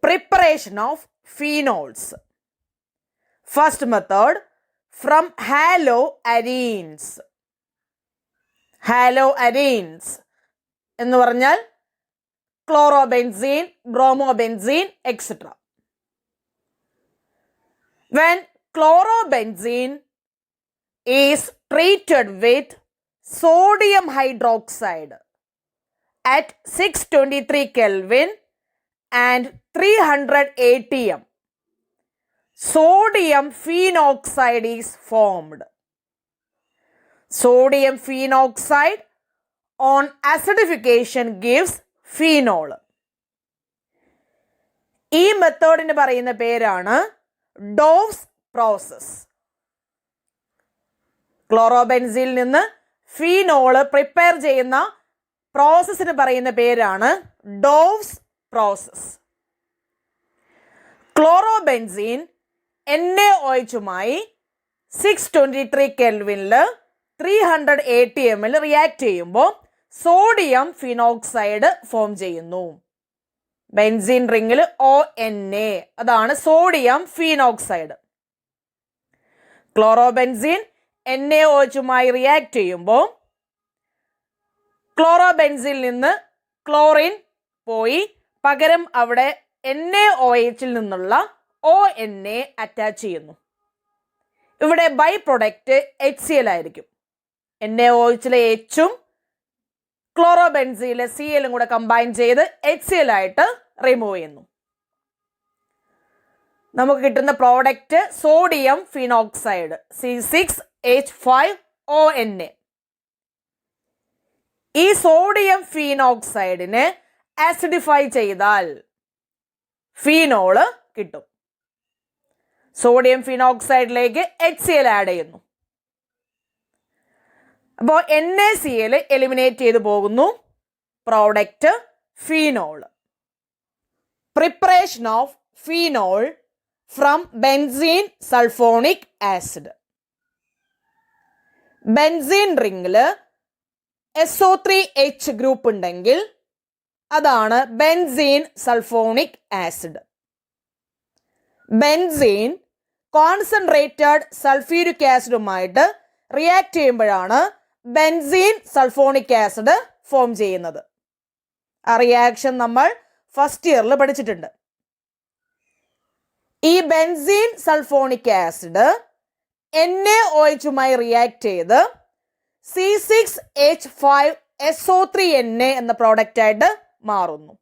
Preparation of phenols. First method, from haloarenes. Haloarenes എന്ന് പറഞ്ഞാൽ chlorobenzene, bromobenzene, etc. When chlorobenzene is treated with sodium hydroxide at 623 Kelvin and 300 atm, sodium phenoxide is formed. Sodium phenoxide on acidification gives phenol. ഈ മെത്തേഡിന് പറയുന്ന പേരാണ് ഡോവ്സ് process. ക്ലോറോബെൻസീനിൽ നിന്ന് phenol prepare ചെയ്യുന്ന പ്രോസസ്സിന് പറയുന്ന പേരാണ് ഡോവ്സ് process. Chlorobenzene NaOH-മായി 623 കെൽവിനിൽ 300 atm react ചെയ്യുമ്പോൾ sodium phenoxide form ചെയ്യുന്നു. Benzene റിങ്ങിൽ ONA, അതാണ് സോഡിയം ഫിനോക്സൈഡ്. ക്ലോറോബെൻസീൻ NaOH-മായി റിയാക്ട് ചെയ്യുമ്പോൾ ക്ലോറോബെൻസീനിൽ നിന്ന് ക്ലോറിൻ പോയി പകരം അവിടെ NaOH-ൽ നിന്നുള്ള ONA അറ്റാച്ച് ചെയ്യുന്നു. ഇവിടെ ബൈ പ്രൊഡക്റ്റ് HCl ആയിരിക്കും. NaOH-ലെ Hഉം ക്ലോറോബെൻസീനിലെ Cl കൂടെ കമ്പൈൻ ചെയ്ത് HCl ആയിട്ട് റിമൂവ് ചെയ്യുന്നു. നമുക്ക് കിട്ടുന്ന പ്രോഡക്റ്റ് സോഡിയം ഫിനോക്സൈഡ് C6H5ONA. ഈ സോഡിയം ഫിനോക്സൈഡിനെ ആസിഡിഫൈ ചെയ്താൽ ഫീനോള് കിട്ടും. സോഡിയം ഫിനോക്സൈഡിലേക്ക് HCl ആഡ് ചെയ്യുന്നു. അപ്പോൾ NaCl എലിമിനേറ്റ് ചെയ്തു പോകുന്നു. Product phenol. Preparation of phenol from benzene sulphonic acid. Benzene റിങ്ങിൽ SO3H ഗ്രൂപ്പ് ഉണ്ടെങ്കിൽ അതാണ് benzene sulphonic acid. Benzene concentrated sulphuric ആസിഡുമായിട്ട് റിയാക്ട് ചെയ്യുമ്പോഴാണ് ബെൻസീൻ സൾഫോണിക് ആസിഡ് ഫോം ചെയ്യുന്നത്. ആ റിയാക്ഷൻ നമ്മൾ ഫസ്റ്റ് ഇയറിൽ പഠിച്ചിട്ടുണ്ട്. ഈ ബെൻസീൻ സൾഫോണിക് ആസിഡ് NaOH-മായി റിയാക്ട് ചെയ്ത് C6H5SO3Na എന്ന പ്രോഡക്റ്റ് ആയിട്ട് മാറുന്നു.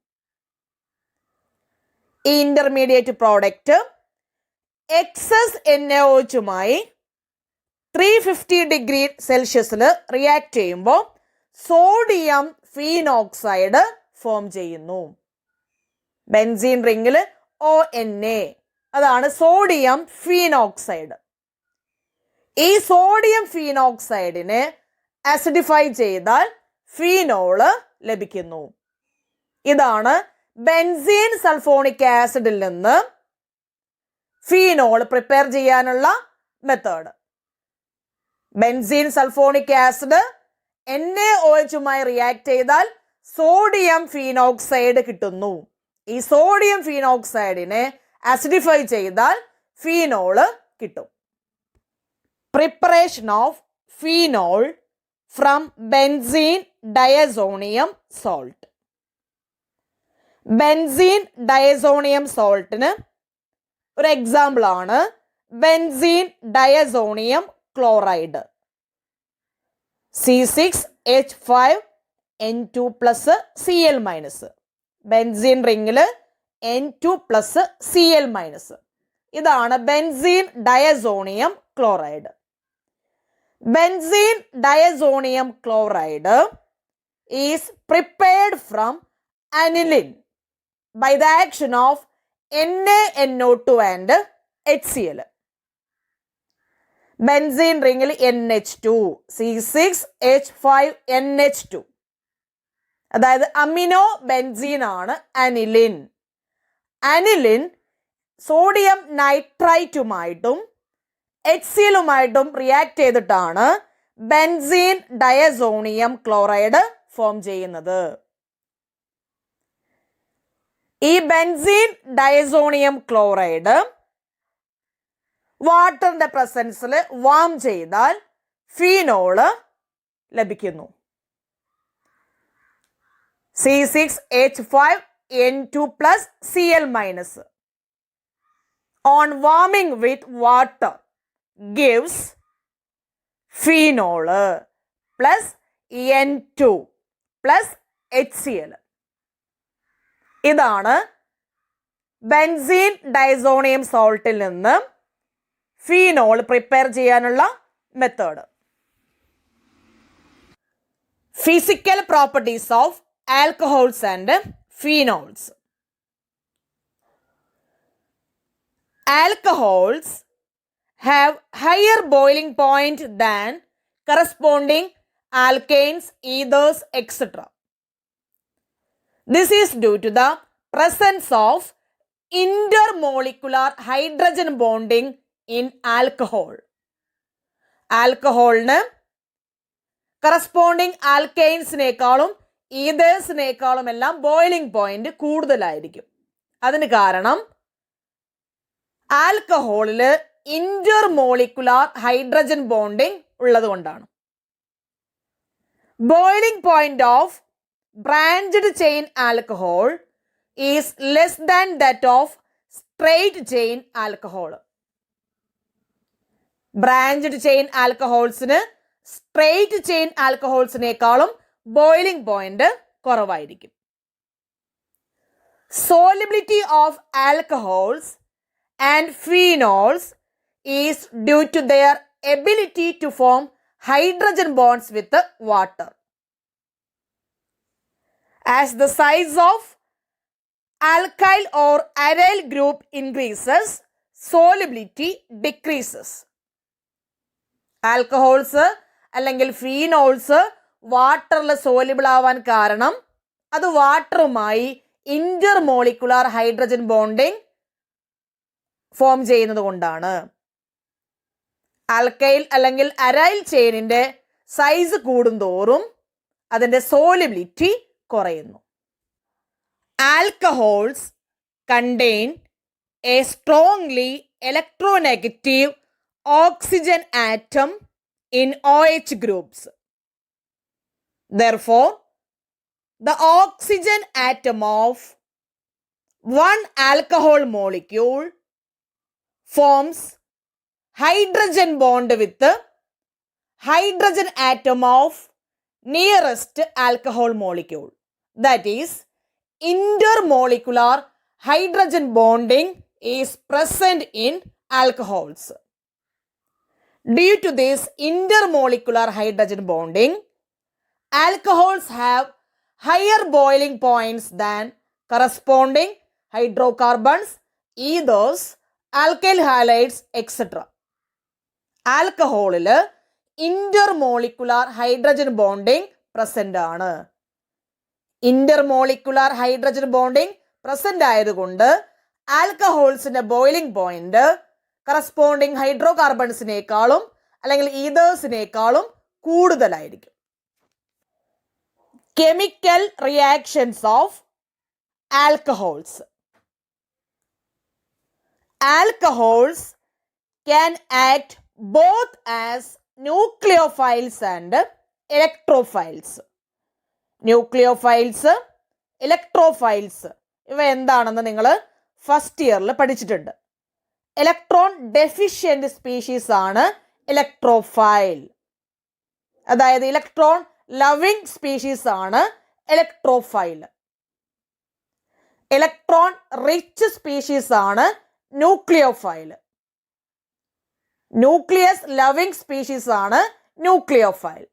ഈ ഇന്റർമീഡിയറ്റ് പ്രോഡക്റ്റ് എക്സസ് NaOH-മായി 350 ഡിഗ്രി സെൽഷ്യസിൽ റിയാക്ട് ചെയ്യുമ്പോൾ സോഡിയം ഫീനോക്സൈഡ് ഫോം ചെയ്യുന്നു. ബെൻസീൻ റിങ്ങിൽ ONA, അതാണ് സോഡിയം ഫീനോക്സൈഡ്. ഈ സോഡിയം ഫീനോക്സൈഡിനെ ആസിഡിഫൈ ചെയ്താൽ ഫീനോള് ലഭിക്കുന്നു. ഇതാണ് ബെൻസീൻ സൾഫോണിക് ആസിഡിൽ നിന്ന് ഫീനോൾ പ്രിപ്പയർ ചെയ്യാനുള്ള മെത്തേഡ്. ബെൻസീൻ സൾഫോണിക് ആസിഡ് NaOH-മായി റിയാക്ട് ചെയ്താൽ സോഡിയം ഫീനോക്സൈഡ് കിട്ടുന്നു. ഈ സോഡിയം ഫീനോക്സൈഡിനെ ആസിഡിഫൈ ചെയ്താൽ ഫീനോള് കിട്ടും. Preparation of phenol from benzene diazonium salt. Benzene diazonium സോൾട്ടിന് ഒരു എക്സാമ്പിൾ ആണ് benzene diazonium chloride C6H5N2+Cl-. Benzene റിങ്ങിൽ N2+Cl-. ഇതാണ് benzene diazonium chloride. Benzene diazonium chloride is prepared from aniline by the action of NaNO2 and HCl. Benzene റിങ്ങിൽ NH2 C6H5NH2, അതായത് amino benzene ആണ് aniline. Aniline sodium നൈട്രൈറ്റുമായിട്ടും HCl-ഉമായിട്ടും react ചെയ്തിട്ടാണ് benzene diazonium chloride form ചെയ്യുന്നത്. ഈ benzene diazonium chloride വാട്ടറിന്റെ പ്രസൻസിൽ warm ചെയ്താൽ phenol ലഭിക്കുന്നു. C6H5N2+Cl- on warming with water gives phenol plus N2 plus HCl. ഇതാണ് benzene diazonium സോൾട്ടിൽ നിന്ന് phenol prepare ചെയ്യാനുള്ള method. Physical properties of alcohols and phenols. Alcohols have higher boiling point than corresponding alkanes, ethers, etc. This is due to the presence of intermolecular hydrogen bonding in alcohol. ആൽക്കഹോളിന് corresponding ആൽക്കൈൻസിനേക്കാളും ഈതേഴ്സിനേക്കാളും എല്ലാം boiling point കൂടുതലായിരിക്കും. അതിന് കാരണം ആൽക്കഹോളില് intermolecular hydrogen bonding ഉള്ളത് കൊണ്ടാണ്. Boiling point of branched chain alcohol is less than that of straight chain alcohol. Branched chain ആൽക്കഹോൾസിന് സ്ട്രെയിറ്റ് ചെയിൻ ആൽക്കഹോൾസിനേക്കാളും ബോയിലിംഗ് പോയിന്റ് കുറവായിരിക്കും. Solubility of alcohols and phenols is due to their ability to form hydrogen bonds with water. As the size of alkyl or aryl group increases, solubility decreases. Alcohols അല്ലെങ്കിൽ phenols വാട്ടറിൽ soluble ആവാൻ കാരണം അത് വാട്ടറുമായി intermolecular hydrogen bonding form ചെയ്യുന്നത് കൊണ്ടാണ്. Alkyl അല്ലെങ്കിൽ aril ചെയിനിന്റെ size കൂടുന്തോറും അതിന്റെ സോലിബിലിറ്റി കുറയുന്നു. Alcohols contain A strongly electronegative oxygen atom in OH groups. Therefore, the oxygen atom of one alcohol molecule forms hydrogen bond with the hydrogen atom of nearest alcohol molecule. That is, intermolecular hydrogen bonding is present in alcohols. Due to this intermolecular hydrogen bonding, alcohols have higher boiling points than corresponding hydrocarbons, ethers, alkyl halides, etc. ആൽക്കഹോളില് intermolecular hydrogen bonding present ആണ്. Intermolecular hydrogen bonding present ആയതുകൊണ്ട് ആൽക്കഹോൾസിന്റെ boiling point corresponding ഹൈഡ്രോകാർബൺസിനേക്കാളും അല്ലെങ്കിൽ ഈതേഴ്സിനേക്കാളും കൂടുതലായിരിക്കും. Chemical reactions of alcohols. Alcohols can act both as nucleophiles and electrophiles. Nucleophiles, electrophiles ഇവ എന്താണെന്ന് നിങ്ങൾ ഫസ്റ്റ് ഇയറിൽ പഠിച്ചിട്ടുണ്ട്. ഇലക്ട്രോൺ ഡെഫിഷ്യന്റ് സ്പീഷീസ് ആണ് ഇലക്ട്രോഫൈൽ. അതായത് ഇലക്ട്രോൺ ലവിങ് സ്പീഷീസ് ആണ് ഇലക്ട്രോഫൈൽ. ഇലക്ട്രോൺ റിച്ച് സ്പീഷീസ് ആണ് ന്യൂക്ലിയോഫൈൽ. ന്യൂക്ലിയസ് ലവിങ് സ്പീഷീസ് ആണ് ന്യൂക്ലിയോഫൈൽ.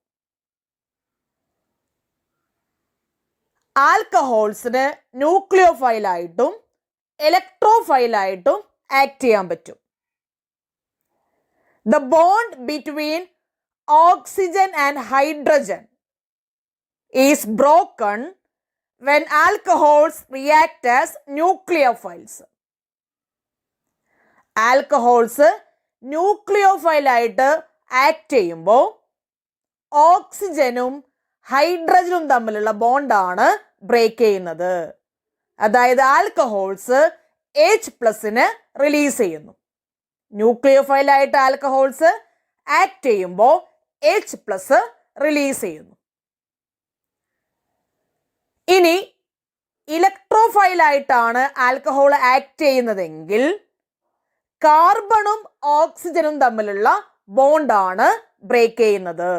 ആൽക്കഹോൾസിന് ന്യൂക്ലിയോഫൈലായിട്ടും ഇലക്ട്രോഫൈലായിട്ടും ആക്ട് ചെയ്യാൻ പറ്റും. The bond between oxygen and hydrogen is broken when alcohols react as nucleophiles. Alcohols ന്യൂക്ലിയോഫൈലായിട്ട് ആക്ട് ചെയ്യുമ്പോൾ ഓക്സിജനും ഹൈഡ്രജനും തമ്മിലുള്ള ബോണ്ടാണ് ബ്രേക്ക് ചെയ്യുന്നത്. അതായത് ആൽക്കഹോൾസ് H+ റിലീസ് ചെയ്യുന്നു. ന്യൂക്ലിയോഫൈലായിട്ട് ആൽക്കഹോൾസ് ആക്ട് ചെയ്യുമ്പോൾ H+ റിലീസ് ചെയ്യുന്നു. ഇനി ഇലക്ട്രോഫൈലായിട്ടാണ് ആൽക്കഹോൾ ആക്ട് ചെയ്യുന്നതെങ്കിൽ കാർബണും ഓക്സിജനും തമ്മിലുള്ള ബോണ്ടാണ് ബ്രേക്ക് ചെയ്യുന്നത്.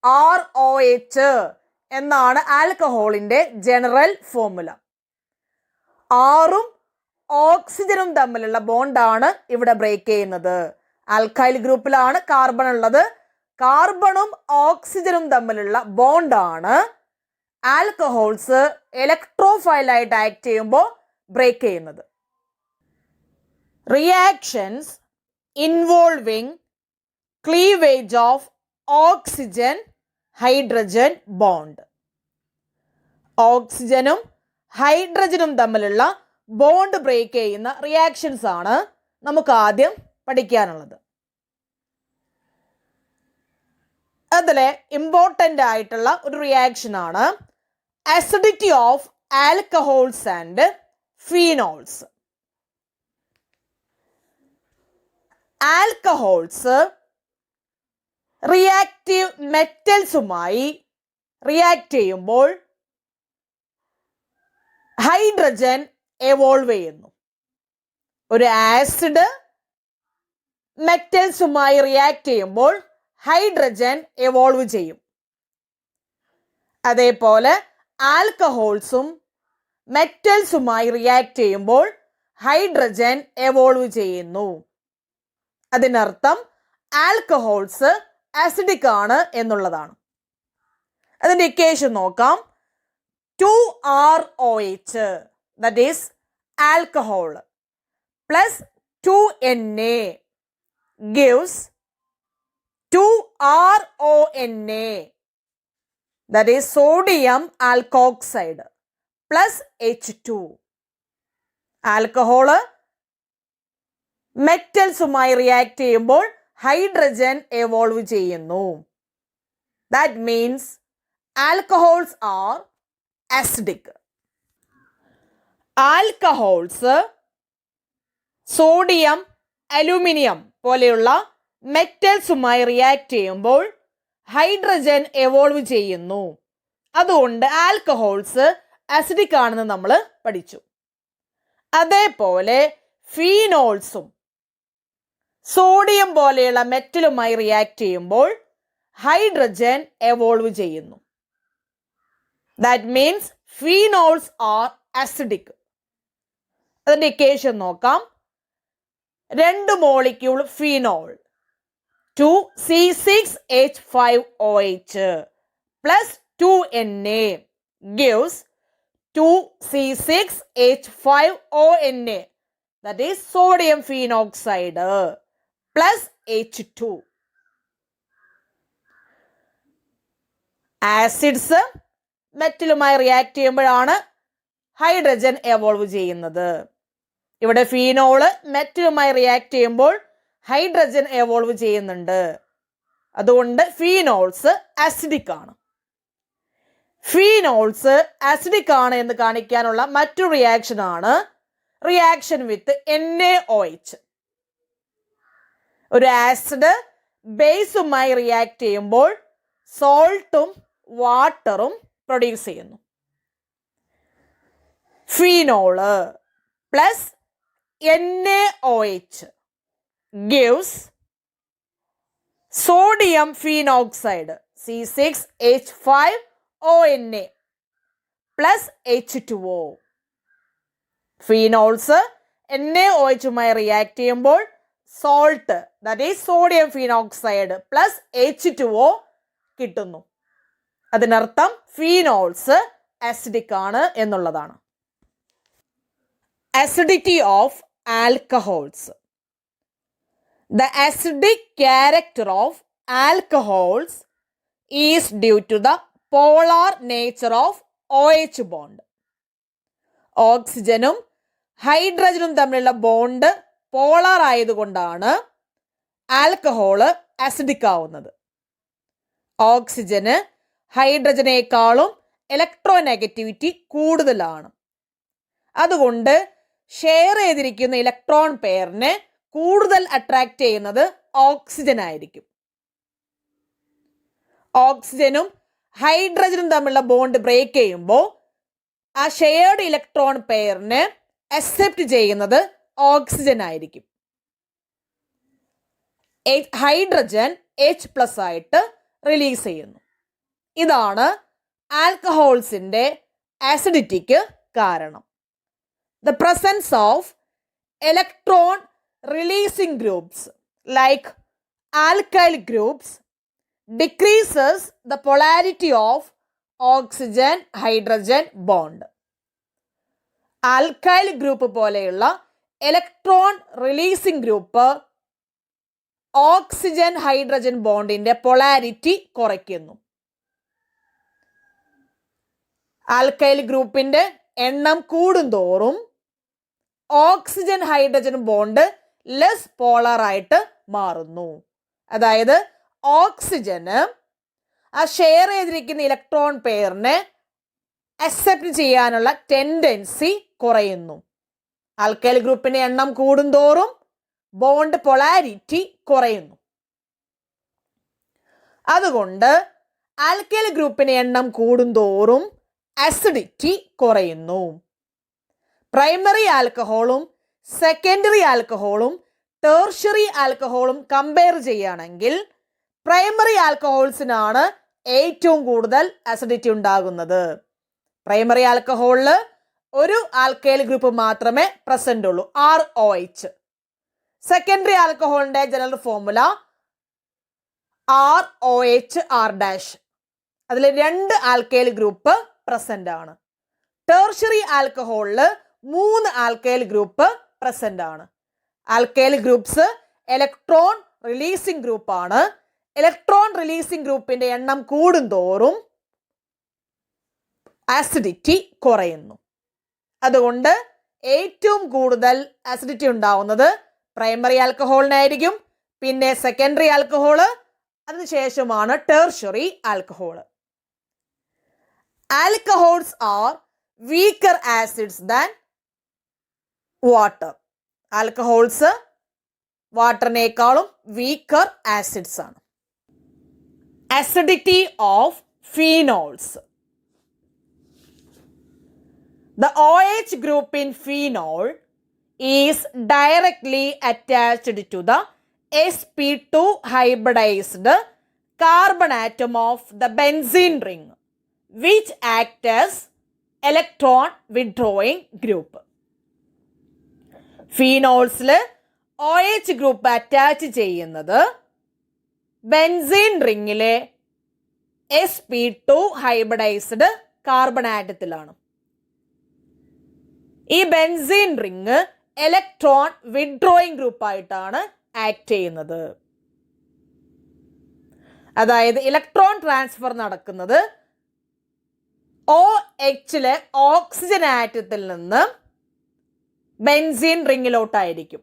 ROH എന്നാണ് ആൽക്കഹോളിന്റെ ജനറൽ ഫോർമുല. ആറും ഓക്സിജനും തമ്മിലുള്ള ബോണ്ടാണ് ഇവിടെ ബ്രേക്ക് ചെയ്യുന്നത്. ആൽക്കൈൽ ഗ്രൂപ്പിലാണ് കാർബൺ ഉള്ളത്. കാർബണും ഓക്സിജനും തമ്മിലുള്ള ബോണ്ടാണ് ആൽക്കഹോൾസ് ഇലക്ട്രോഫൈലായിട്ട് ആക്ട് ചെയ്യുമ്പോൾ ബ്രേക്ക് ചെയ്യുന്നത്. Reactions involving cleavage of oxygen hydrogen bond. ഓക്സിജനും ഹൈഡ്രജനും തമ്മിലുള്ള ബോണ്ട് ബ്രേക്ക് ചെയ്യുന്ന റിയാക്ഷൻസ് ആണ് നമുക്ക് ആദ്യം പഠിക്കാനുള്ളത്. അതിലെ ഇമ്പോർട്ടൻ്റ് ആയിട്ടുള്ള ഒരു റിയാക്ഷൻ ആണ് acidity of alcohols and phenols. Alcohols reactive മെറ്റൽസുമായി റിയാക്ട് ചെയ്യുമ്പോൾ ഹൈഡ്രജൻ എവോൾവ് ചെയ്യുന്നു. ഒരു ആസിഡ് മെറ്റൽസുമായി റിയാക്ട് ചെയ്യുമ്പോൾ ഹൈഡ്രജൻ എവോൾവ് ചെയ്യും. അതേപോലെ ആൽക്കഹോൾസും മെറ്റൽസുമായി റിയാക്ട് ചെയ്യുമ്പോൾ ഹൈഡ്രജൻ എവോൾവ് ചെയ്യുന്നു. അതിനർത്ഥം ആൽക്കഹോൾസ് അസിഡിക് ആണ് എന്നുള്ളതാണ്. അതിന്റെ ഇക്വേഷൻ നോക്കാം. 2ROH that is alcohol plus 2Na gives 2RONA that is sodium alkoxide plus H2. Alcohol മെറ്റൽസുമായി റിയാക്ട് ചെയ്യുമ്പോൾ ഹൈഡ്രജൻ എവോൾവ് ചെയ്യുന്നു. That means alcohols are acidic. Alcohols sodium, aluminium പോലെയുള്ള മെറ്റൽസുമായി റിയാക്ട് ചെയ്യുമ്പോൾ ഹൈഡ്രജൻ എവോൾവ് ചെയ്യുന്നു. അതുകൊണ്ട് ആൽക്കഹോൾസ് അസിഡിക് ആണെന്ന് നമ്മൾ പഠിച്ചു. അതേപോലെ ഫീനോൾസും സോഡിയം പോലെയുള്ള മെറ്റലുമായി റിയാക്ട് ചെയ്യുമ്പോൾ ഹൈഡ്രജൻ എവോൾവ് ചെയ്യുന്നു. That means phenols are acidic. അതിന്റെ ഇക്വേഷൻ നോക്കാം. 2 molecule phenol 2C6H5OH plus 2Na gives 2C6H5ONA that is sodium phenoxide plus H2. Acids മെറ്റലുമായി റിയാക്ട് ചെയ്യുമ്പോഴാണ് ഹൈഡ്രജൻ എവോൾവ് ചെയ്യുന്നത്. ഇവിടെ ഫീനോള് മെറ്റലുമായി റിയാക്ട് ചെയ്യുമ്പോൾ ഹൈഡ്രജൻ എവോൾവ് ചെയ്യുന്നുണ്ട്. അതുകൊണ്ട് ഫീനോൾസ് അസിഡിക് ആണ്. ഫീനോൾസ് അസിഡിക് ആണ് എന്ന് കാണിക്കാനുള്ള മറ്റൊരു റിയാക്ഷൻ ആണ് റിയാക്ഷൻ വിത്ത് NaOH. ഒരു ആസിഡ് ബേസുമായി റിയാക്ട് ചെയ്യുമ്പോൾ സോൾട്ടും വാട്ടറും പ്രൊഡ്യൂസ് ചെയ്യുന്നു. Phenol plus NaOH gives sodium phenoxide C6H5ONA plus H2O. Phenols NaOHുമായി റിയാക്ട് ചെയ്യുമ്പോൾ salt that is sodium phenoxide plus H2O കിട്ടുന്നു. അതിനർത്ഥം ഫീനോൾസ് അസിഡിക് ആണ് എന്നുള്ളതാണ്. Acidity of alcohols. The acidic character of alcohols is due to the polar nature of OH bond. ഓക്സിജനും ഹൈഡ്രജനും തമ്മിലുള്ള bond polar ആയതുകൊണ്ടാണ് ആൽക്കഹോള് അസിഡിക് ആവുന്നത്. ഓക്സിജന് ഹൈഡ്രജനേക്കാളും ഇലക്ട്രോനെഗറ്റിവിറ്റി കൂടുതലാണ്. അതുകൊണ്ട് ഷെയർ ചെയ്തിരിക്കുന്ന ഇലക്ട്രോൺ പെയറിനെ കൂടുതൽ അട്രാക്ട് ചെയ്യുന്നത് ഓക്സിജൻ ആയിരിക്കും. ഓക്സിജനും ഹൈഡ്രജനും തമ്മിലുള്ള ബോണ്ട് ബ്രേക്ക് ചെയ്യുമ്പോൾ ആ ഷെയർഡ് ഇലക്ട്രോൺ പെയറിനെ അക്സെപ്റ്റ് ചെയ്യുന്നത് ഓക്സിജൻ ആയിരിക്കും. ഹൈഡ്രജൻ H+ ആയിട്ട് റിലീസ് ചെയ്യുന്നു. ഇതാണ് ആൽക്കഹോൾസിന്റെ ആസിഡിറ്റിക്ക് കാരണം. The presence of electron releasing groups like alkyl groups decreases the polarity of oxygen hydrogen bond. Alkyl group പോലെയുള്ള electron releasing group oxygen hydrogen ബോണ്ടിന്റെ പൊളാരിറ്റി കുറയ്ക്കുന്നു. ആൽക്കൈൽ ഗ്രൂപ്പിന്റെ എണ്ണം കൂടുന്തോറും oxygen hydrogen bond less polar ആയിട്ട് മാറുന്നു. അതായത് ഓക്സിജന് ആ ഷെയർ ചെയ്തിരിക്കുന്ന ഇലക്ട്രോൺ പെയറിനെ അക്സെപ്റ്റ് ചെയ്യാനുള്ള ടെൻഡൻസി കുറയുന്നു. ആൽക്കൈൽ ഗ്രൂപ്പിന്റെ എണ്ണം കൂടുന്തോറും ബോണ്ട് പൊളാരിറ്റി കുറയുന്നു. അതുകൊണ്ട് ആൽക്കൈൽ ഗ്രൂപ്പിന്റെ എണ്ണം കൂടുന്തോറും അസിഡിറ്റി കുറയുന്നു. പ്രൈമറി ആൽക്കഹോളും സെക്കൻഡറി ആൽക്കഹോളും ടേർഷ്യറി ആൽക്കഹോളും കമ്പയർ ചെയ്യുകയാണെങ്കിൽ പ്രൈമറി ആൽക്കഹോൾസിനാണ് ഏറ്റവും കൂടുതൽ അസിഡിറ്റി ഉണ്ടാകുന്നത്. പ്രൈമറി ആൽക്കഹോളിൽ ഒരു ആൽക്കൈൽ ഗ്രൂപ്പ് മാത്രമേ പ്രസന്റ് ഉള്ളൂ, ROH. സെക്കൻഡറി ആൽക്കഹോളിന്റെ ജനറൽ ഫോർമുല ROH R'. അതിൽ 2 ആൽക്കൈൽ ഗ്രൂപ്പ് പ്രസന്റ് ആണ്. ടേർഷ്യറി ആൽക്കഹോളിൽ 3 ആൽക്കൈൽ ഗ്രൂപ്പ് പ്രസന്റ് ആണ്. ആൽക്കൈൽ ഗ്രൂപ്പ്സ് ഇലക്ട്രോൺ റിലീസിംഗ് ഗ്രൂപ്പാണ്. ഇലക്ട്രോൺ റിലീസിംഗ് ഗ്രൂപ്പിന്റെ എണ്ണം കൂടുന്തോറും ആസിഡിറ്റി കുറയുന്നു. അതുകൊണ്ട് ഏറ്റവും കൂടുതൽ ആസിഡിറ്റി ഉണ്ടാവുന്നത് പ്രൈമറി ആൽക്കഹോളിനായിരിക്കും, പിന്നെ സെക്കൻഡറി ആൽക്കഹോള്, അതിനുശേഷമാണ് tertiary alcohol. Alcohols are weaker acids than water. Alcohols വാട്ടറിനേക്കാളും വീക്കർ ആസിഡ്സ് ആണ്. Acidity of phenols. The OH group in phenol is directly attached to the sp2 hybridized carbon atom of the benzene ring, which acts as electron withdrawing group. ഫീനോൾസിൽ OH group attach ചെയ്യുന്നത് benzene റിങ്ങിലെ sp2 hybridised carbon ആറ്റത്തിലാണ്. ഈ benzene ring electron withdrawing ഗ്രൂപ്പായിട്ടാണ് act ചെയ്യുന്നത്. അതായത് electron transfer നടക്കുന്നത് OHലെ ഓക്സിജൻ ആറ്റത്തിൽ നിന്ന് ബെൻസീൻ റിങ്ങിലോട്ടായിരിക്കും.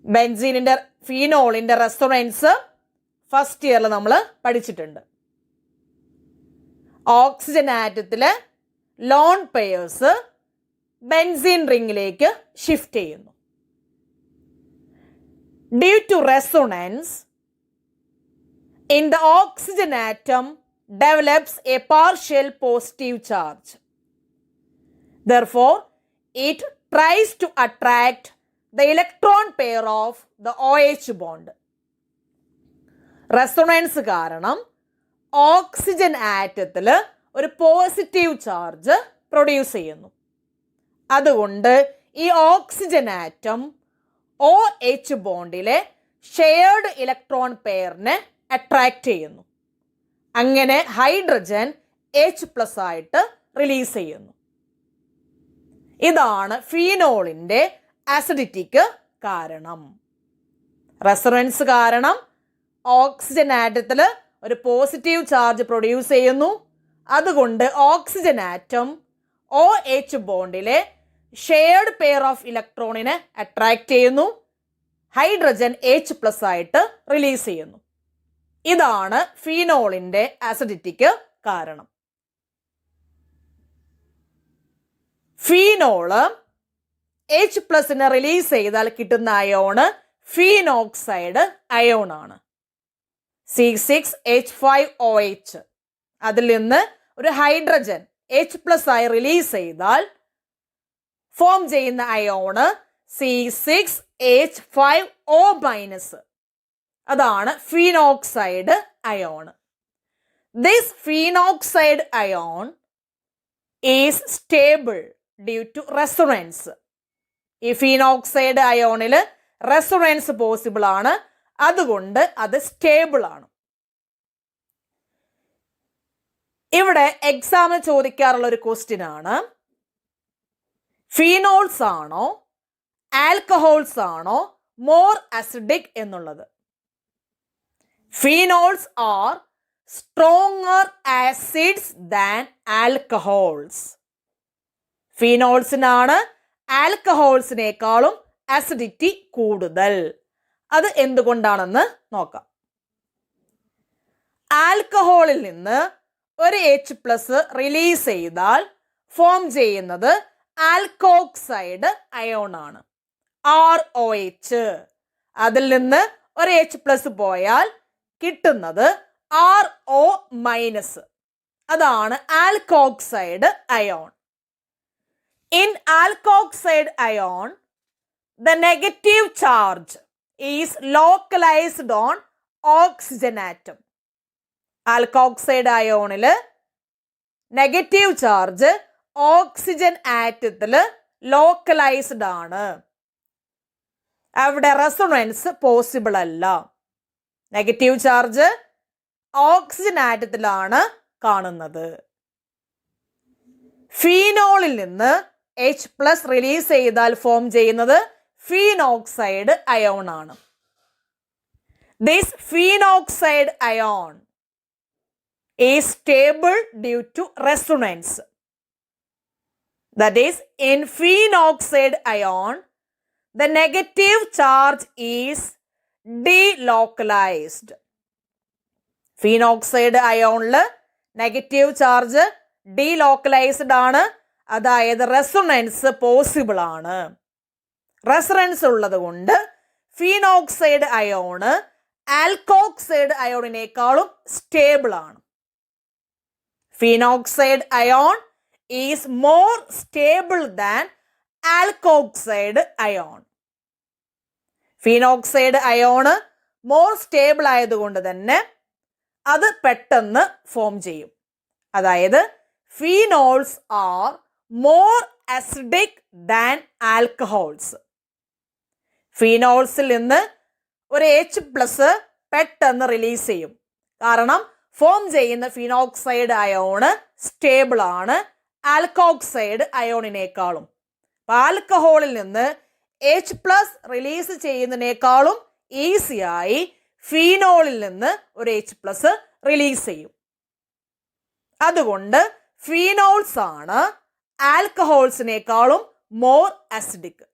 ബെൻസീനിന്റെ ഫീനോളിന്റെ റെസൊണൻസ് ഫസ്റ്റ് ഇയറിൽ നമ്മൾ പഠിച്ചിട്ടുണ്ട്. ഓക്സിജൻ ആറ്റത്തിലെ ലോൺ പെയേഴ്സ് ബെൻസീൻ റിങ്ങിലേക്ക് ഷിഫ്റ്റ് ചെയ്യുന്നു. Due to resonance in the oxygen atom develops a partial positive charge. Therefore, it tries to attract the electron pair of the OH bond. Resonance കാരണം oxygen ആറ്റത്തിൽ ഒരു positive charge produce ചെയ്യുന്നു. അതുകൊണ്ട് ഈ oxygen atom OH ബോണ്ടിലെ shared electron പെയറിനെ attract ചെയ്യുന്നു. അങ്ങനെ ഹൈഡ്രജൻ H+ ആയിട്ട് റിലീസ് ചെയ്യുന്നു. ഇതാണ് ഫീനോളിന്റെ ആസിഡിറ്റിക്ക് കാരണം. റെസൊണൻസ് കാരണം ഓക്സിജൻ ആറ്റത്തിൽ ഒരു പോസിറ്റീവ് ചാർജ് പ്രൊഡ്യൂസ് ചെയ്യുന്നു. അതുകൊണ്ട് ഓക്സിജൻ ആറ്റം OH ബോണ്ടിലെ ഷെയർഡ് പെയർ ഓഫ് ഇലക്ട്രോണിനെ അട്രാക്ട് ചെയ്യുന്നു. ഹൈഡ്രജൻ H+ ആയിട്ട് റിലീസ് ചെയ്യുന്നു. ഇതാണ് ഫീനോളിന്റെ ആസിഡിറ്റിക്ക് കാരണം. ഫീനോള് എച്ച് പ്ലസിനെ റിലീസ് ചെയ്താൽ കിട്ടുന്ന അയോണ് ഫീനോക്സൈഡ് അയോൺ ആണ്. C6H5OH. അതിൽ നിന്ന് ഒരു ഹൈഡ്രജൻ എച്ച് പ്ലസ് ആയി റിലീസ് ചെയ്താൽ ഫോം ചെയ്യുന്ന അയോണ് C6H5O-. അതാണ് phenoxide ion. This phenoxide ion is stable due to resonance. ഈ ഫീനോക്സൈഡ് അയോണിൽ റെസൊണൻസ് പോസിബിൾ ആണ്, അതുകൊണ്ട് അത് സ്റ്റേബിൾ ആണ്. ഇവിടെ എക്സാമിന് ചോദിക്കാറുള്ള ഒരു ക്വസ്റ്റ്യൻ ആണ്, ഫീനോൾസ് ആണോ ആൽക്കഹോൾസ് ആണോ മോർ അസിഡിക് എന്നുള്ളത്. Phenols are stronger acids than alcohols. ഫീനോൾസിനാണ് ആൽക്കഹോൾസിനേക്കാളും അസിഡിറ്റി കൂടുതൽ. അത് എന്തുകൊണ്ടാണെന്ന് നോക്കാം. ആൽക്കഹോളിൽ നിന്ന് ഒരു എച്ച് പ്ലസ് റിലീസ് ചെയ്താൽ ഫോം ചെയ്യുന്നത് ആൽക്കോക്സൈഡ് അയോൺ ആണ്, ROH. അതിൽ നിന്ന് ഒരു എച്ച് പ്ലസ് പോയാൽ കിട്ടുന്നത് RO-. അതാണ് alkoxide ion. In alkoxide ion, the negative charge is localized on oxygen atom. Alkoxide അയോണില് നെഗറ്റീവ് ചാർജ് ഓക്സിജൻ ആറ്റത്തില് ലോക്കലൈസ്ഡ് ആണ്. അവിടെ റെസൊണൻസ് പോസിബിൾ അല്ല. നെഗറ്റീവ് ചാർജ് ഓക്സിജൻ ആറ്റത്തിലാണ് കാണുന്നത്. ഫീനോളിൽ നിന്ന് എച്ച് പ്ലസ് റിലീസ് ചെയ്താൽ ഫോം ചെയ്യുന്നത് ഫീനോക്സൈഡ് അയോൺ ആണ്. This phenoxide ion is stable due to resonance. That is, in phenoxide ion the negative charge is delocalized. Phenoxide അയോണില് നെഗറ്റീവ് ചാർജ് ഡീലോക്കലൈസ്ഡ് ആണ്, അതായത് റെസൊണൻസ് പോസിബിൾ ആണ്. റെസൊണൻസ് ഉള്ളത് കൊണ്ട് phenoxide ion alkoxide അയോണിനേക്കാളും stable ആണ്. Phenoxide ion is more stable than alkoxide ion. Phenoxide ion more stable ആയതുകൊണ്ട് തന്നെ അത് പെട്ടെന്ന് ഫോം ചെയ്യും. അതായത് phenols are more acidic than alcohols. ഫീനോൾസിൽ നിന്ന് ഒരു എച്ച് പ്ലസ് പെട്ടെന്ന് റിലീസ് ചെയ്യും, കാരണം ഫോം ചെയ്യുന്ന ഫീനോക്സൈഡ് അയോണ് സ്റ്റേബിൾ ആണ് ആൽക്കോക്സൈഡ് അയോണിനേക്കാളും. ആൽക്കഹോളിൽ നിന്ന് എച്ച് പ്ലസ് റിലീസ് ചെയ്യുന്നതിനേക്കാളും ഈസിയായി ഫീനോളിൽ നിന്ന് ഒരു എച്ച് പ്ലസ് റിലീസ് ചെയ്യും. അതുകൊണ്ട് ഫീനോൾസ് ആണ് ആൽക്കഹോൾസിനേക്കാളും മോർ അസിഡിക്.